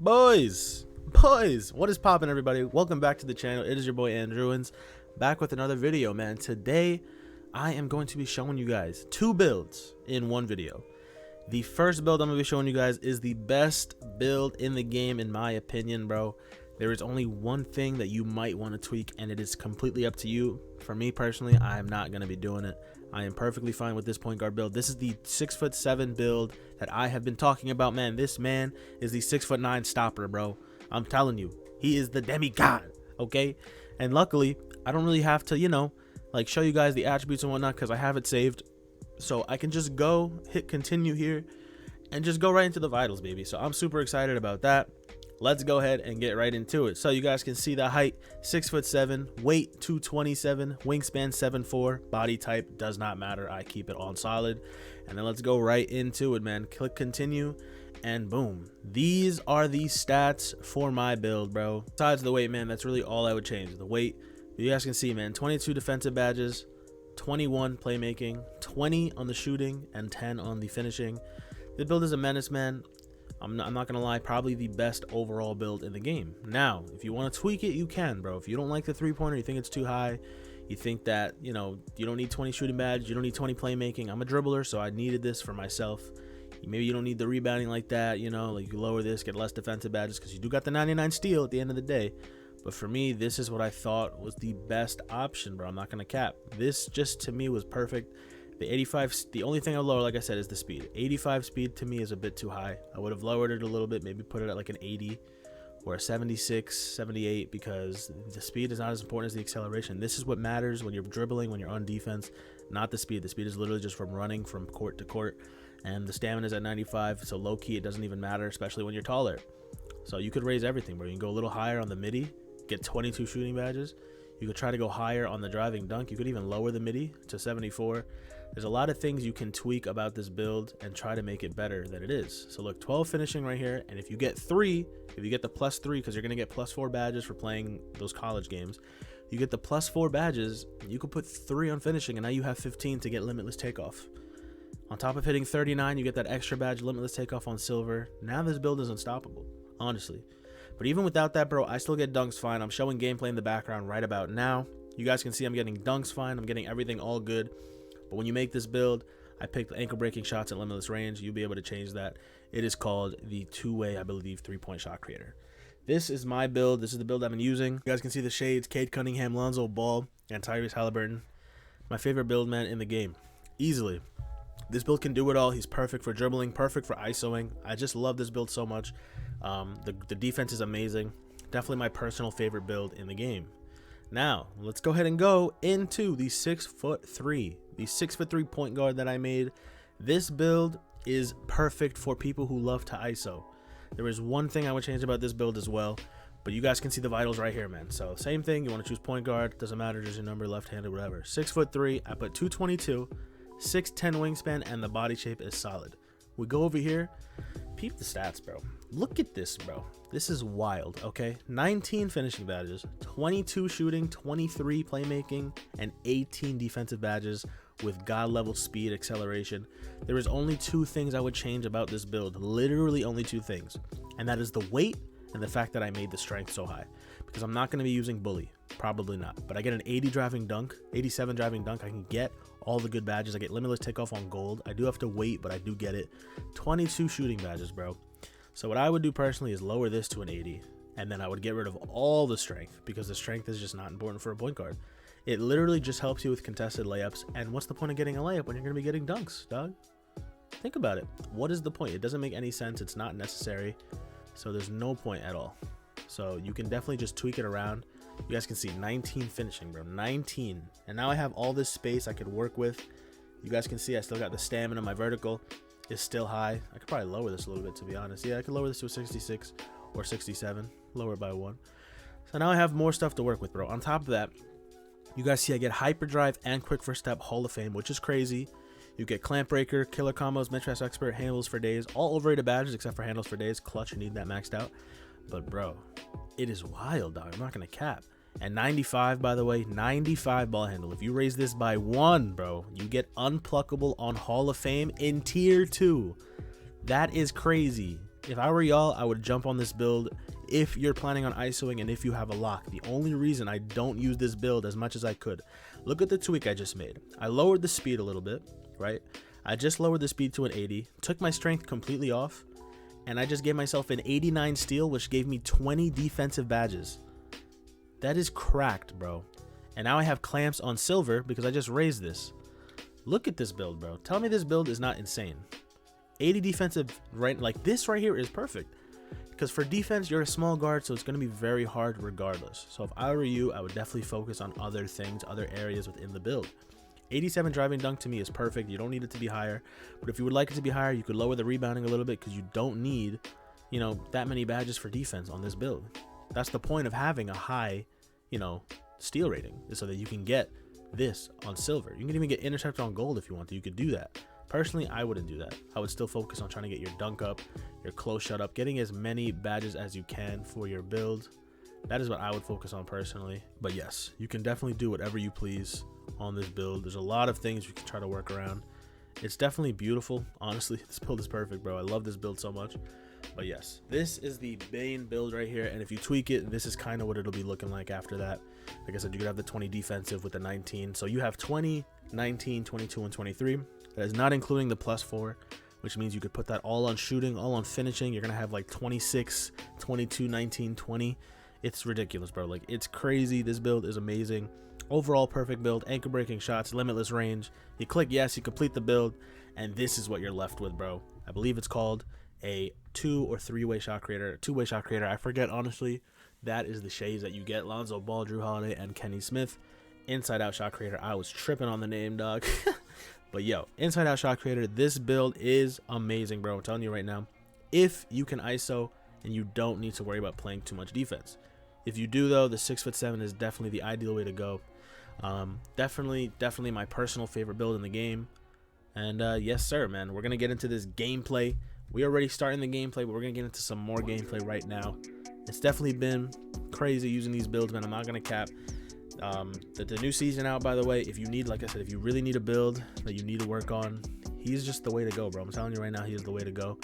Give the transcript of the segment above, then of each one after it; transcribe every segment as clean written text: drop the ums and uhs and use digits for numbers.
Boys, what is poppin', everybody? Welcome back to the channel. It is your boy Andrewins, back with another video, man. Today I am going to be showing you guys two builds in one video. The first build I'm gonna be showing you guys is the best build in the game, in my opinion, bro. There is only one thing that you might want to tweak, and it is completely up to you. For me personally, I am not gonna be doing it. I am perfectly fine with this point guard build. This is the 6'7" build that I have been talking about, man. This man is the 6'9" stopper, bro. I'm telling you, he is the demigod, okay? And luckily, I don't really have to, like show you guys the attributes and whatnot because I have it saved. So I can just go hit continue here and just go right into the vitals, baby. So I'm super excited about that. Let's go ahead and get right into it. So you guys can see the height, 6'7", weight 227, wingspan 7'4", body type does not matter. I keep it on solid. And then let's go right into it, man. Click continue and boom. These are the stats for my build, bro. Besides the weight, man, that's really all I would change. The weight, you guys can see, man, 22 defensive badges, 21 playmaking, 20 on the shooting, and 10 on the finishing. The build is a menace, man. I'm not gonna lie, probably the best overall build in the game. Now, if you want to tweak it, you can, bro. If you don't like the three-pointer, you think it's too high, you think that, you don't need 20 shooting badges, you don't need 20 playmaking. I'm a dribbler, so I needed this for myself. Maybe you don't need the rebounding like that, like you lower this, get less defensive badges, because you do got the 99 steal at the end of the day. But for me, this is what I thought was the best option, bro. I'm not gonna cap. This just to me was perfect. The 85, the only thing I lower, like I said, is the speed. 85 speed to me is a bit too high. I would have lowered it a little bit, maybe put it at like an 80 or a 76, 78, because the speed is not as important as the acceleration. This is what matters when you're dribbling, when you're on defense, not the speed. The speed is literally just from running from court to court, and the stamina is at 95, so low key it doesn't even matter, especially when you're taller. So you could raise everything, bro. You can go a little higher on the midi, get 22 shooting badges. You could try to go higher on the driving dunk. You could even lower the midi to 74. There's a lot of things you can tweak about this build and try to make it better than it is. So look, 12 finishing right here. And if you get the +3, because you're going to get +4 badges for playing those college games, you get the +4 badges, you could put 3 on finishing, and now you have 15 to get limitless takeoff. On top of hitting 39, you get that extra badge, limitless takeoff on silver. Now this build is unstoppable, honestly. But even without that, bro, I still get dunks fine. I'm showing gameplay in the background right about now. You guys can see I'm getting dunks fine. I'm getting everything all good. But when you make this build, I picked ankle breaking shots at limitless range. You'll be able to change that. It is called the two-way, I believe, 3-point shot creator. This is my build. This is the build I've been using. You guys can see the shades: Cade Cunningham, Lonzo Ball, and Tyrese Halliburton. My favorite build, man, in the game. Easily. This build can do it all. He's perfect for dribbling, perfect for ISOing. I just love this build so much. The defense is amazing. Definitely my personal favorite build in the game. Now, let's go ahead and go into the 6'3", the 6'3" point guard that I made. This build is perfect for people who love to ISO. There is one thing I would change about this build as well, but you guys can see the vitals right here, man. So same thing, you want to choose point guard, doesn't matter, just your number, left-handed, whatever. 6'3", I put 222, 6'10" wingspan, and the body shape is solid. We go over here, peep the stats, bro. Look at this, bro. This is wild, okay? 19 finishing badges, 22 shooting, 23 playmaking, and 18 defensive badges with god level speed, acceleration. There is only 2 things I would change about this build, literally only 2 things, and that is the weight and the fact that I made the strength so high, because I'm not going to be using bully, probably not, but I get an 80 driving dunk, 87 driving dunk. I can get all the good badges. I get limitless takeoff on gold. I do have to wait, but I do get it. 22 shooting badges, bro. So what I would do personally is lower this to an 80, and then I would get rid of all the strength, because the strength is just not important for a point guard. It literally just helps you with contested layups, and what's the point of getting a layup when you're going to be getting dunks, dog? Think about it. What is the point? It doesn't make any sense. It's not necessary, so there's no point at all. So you can definitely just tweak it around. You guys can see 19 finishing, bro, 19. And now I have all this space I could work with. You guys can see I still got the stamina. My vertical is still high. I could probably lower this a little bit, to be honest. Yeah, I could lower this to a 66 or 67, lower it by 1. So now I have more stuff to work with, bro. On top of that, you guys see I get hyperdrive and quick first step Hall of Fame, which is crazy. You get clamp breaker, killer combos, mid-pass expert, handles for days, all overrated badges except for handles for days. Clutch, you need that maxed out. But bro, it is wild, dog. I'm not gonna cap. And 95, by the way, 95 ball handle. If you raise this by 1, bro, you get unpluckable on Hall of Fame in tier 2. That is crazy. If I were y'all, I would jump on this build if you're planning on ISOing and if you have a lock. The only reason I don't use this build as much as I could, look at the tweak I just made. I lowered the speed a little bit, right? I just lowered the speed to an 80, took my strength completely off, and I just gave myself an 89 steal, which gave me 20 defensive badges. That is cracked, bro. And now I have clamps on silver because I just raised this. Look at this build, bro. Tell me this build is not insane. 80 defensive, right? Like this right here is perfect. Because for defense, you're a small guard, so it's going to be very hard regardless. So if I were you, I would definitely focus on other things, other areas within the build. 87 driving dunk to me is perfect. You don't need it to be higher. But if you would like it to be higher, you could lower the rebounding a little bit because you don't need, you know, that many badges for defense on this build. That's the point of having a high, you know, steal rating, is so that you can get this on silver. You can even get interceptor on gold if you want to. You could do that. Personally, I wouldn't do that. I would still focus on trying to get your dunk up, your close shot up, getting as many badges as you can for your build. That is what I would focus on personally. But yes, you can definitely do whatever you please on this build. There's a lot of things you can try to work around. It's definitely beautiful. Honestly, this build is perfect, bro. I love this build so much. But yes, this is the main build right here. And if you tweak it, this is kind of what it'll be looking like after that. Like I said, you could have the 20 defensive with the 19. So you have 20, 19, 22, and 23. That is not including the +4, which means you could put that all on shooting, all on finishing. You're going to have like 26, 22, 19, 20. It's ridiculous, bro. Like, it's crazy. This build is amazing. Overall, perfect build. Anchor breaking shots, limitless range. You click yes, you complete the build, and this is what you're left with, bro. I believe it's called a 2- or 3-way shot creator. 2-way shot creator. I forget, honestly. That is the shades that you get. Lonzo Ball, Drew Holiday, and Kenny Smith. Inside out shot creator. I was tripping on the name, dog. But yo, inside out shot creator, this build is amazing, bro. I'm telling you right now, if you can ISO and you don't need to worry about playing too much defense. If you do though, the 6'7" is definitely the ideal way to go. Definitely my personal favorite build in the game. And yes sir, man, we're gonna get into this gameplay. We already starting the gameplay, but we're gonna get into some more gameplay right now. It's definitely been crazy using these builds, man. I'm not gonna cap. The new season out, by the way. If you need, like I said, if you really need a build that you need to work on, he's just the way to go, bro. I'm telling you right now, he is the way to go.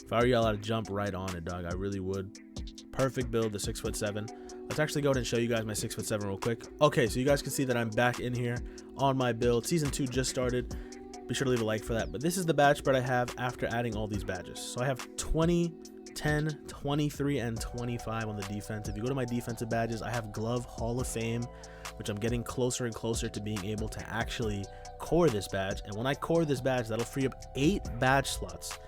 If I were y'all, I'd jump right on it, dog. I really would. Perfect build, the 6'7". Let's actually go ahead and show you guys my 6'7" real quick. Okay, so you guys can see that I'm back in here on my build. Season 2 just started. Be sure to leave a like for that. But this is the badge spread I have after adding all these badges. So I have 20, 10, 23, and 25 on the defense. If you go to my defensive badges, I have Glove Hall of Fame, which I'm getting closer and closer to being able to actually core this badge. And when I core this badge, that'll free up 8 badge slots,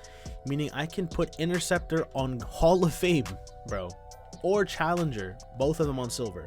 meaning I can put Interceptor on Hall of Fame, bro, or Challenger, both of them on silver.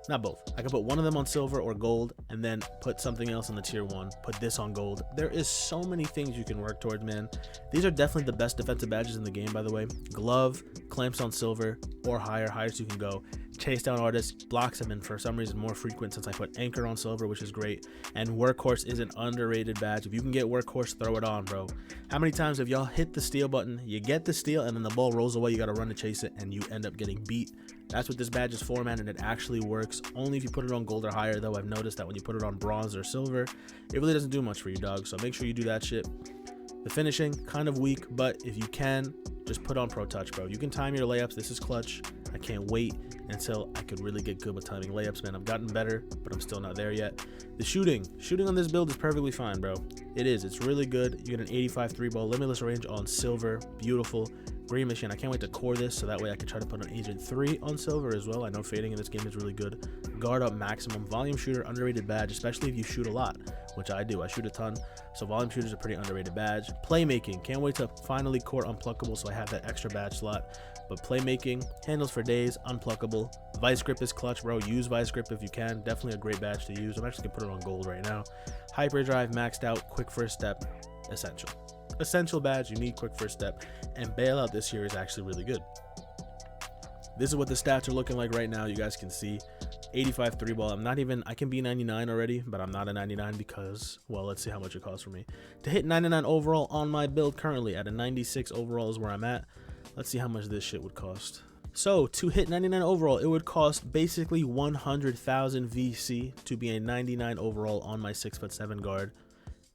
Not both. I can put one of them on silver or gold and then put something else in the tier 1, put this on gold. There is so many things you can work towards, man. These are definitely the best defensive badges in the game, by the way. Glove, clamps on silver or higher, highest you can go. Chase down artists, blocks have been for some reason more frequent since I put anchor on silver, which is great. And workhorse is an underrated badge. If you can get workhorse, throw it on, bro. How many times have y'all hit the steal button, you get the steal, and then the ball rolls away, you gotta run to chase it, and you end up getting beat? That's what this badge is for, man, and it actually works. Only if you put it on gold or higher, though. I've noticed that when you put it on bronze or silver, it really doesn't do much for you, dog. So make sure you do that shit. The finishing, kind of weak, but if you can, just put on Pro Touch, bro. You can time your layups. This is clutch. I can't wait until I could really get good with timing layups, man. I've gotten better, but I'm still not there yet. The shooting on this build is perfectly fine, bro. It is. It's really good. You get an 85 3-ball, limitless range on silver. Beautiful. Green machine. I can't wait to core this so that way I can try to put an Agent 3 on silver as well. I know fading in this game is really good. Guard up maximum. Volume shooter, underrated badge, especially if you shoot a lot, which I do. I shoot a ton. So volume shooter is a pretty underrated badge. Playmaking. Can't wait to finally core unpluckable so I have that extra badge slot. But playmaking, handles for days, unpluckable. Vice grip is clutch, bro. Use vice grip if you can. Definitely a great badge to use. I'm actually gonna put it on gold right now. Hyperdrive, maxed out, quick first step, essential badge. You need quick first step, and bailout this year is actually really good. This is what the stats are looking like right now. You guys can see 85 3-ball. I can be 99 already, but I'm not a 99 because, well, let's see how much it costs for me to hit 99 overall on my build. Currently at a 96 overall is where I'm at. Let's see how much this shit would cost. So to hit 99 overall, it would cost basically 100,000 VC to be a 99 overall on my 6'7" guard.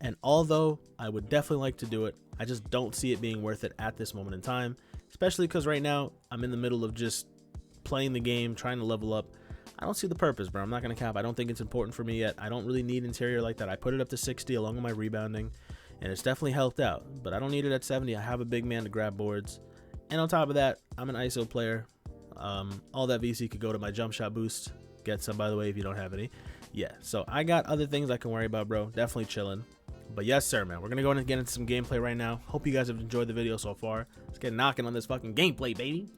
And although I would definitely like to do it, I just don't see it being worth it at this moment in time, especially because right now I'm in the middle of just playing the game, trying to level up. I don't see the purpose, bro. I'm not going to cap. I don't think it's important for me yet. I don't really need interior like that. I put it up to 60 along with my rebounding, and it's definitely helped out, but I don't need it at 70. I have a big man to grab boards. And on top of that, I'm an ISO player. All that VC could go to my jump shot boost. Get some, by the way, if you don't have any. Yeah, so I got other things I can worry about, bro. Definitely chilling. But yes, sir, man. We're going to go and get into some gameplay right now. Hope you guys have enjoyed the video so far. Let's get knocking on this fucking gameplay, baby.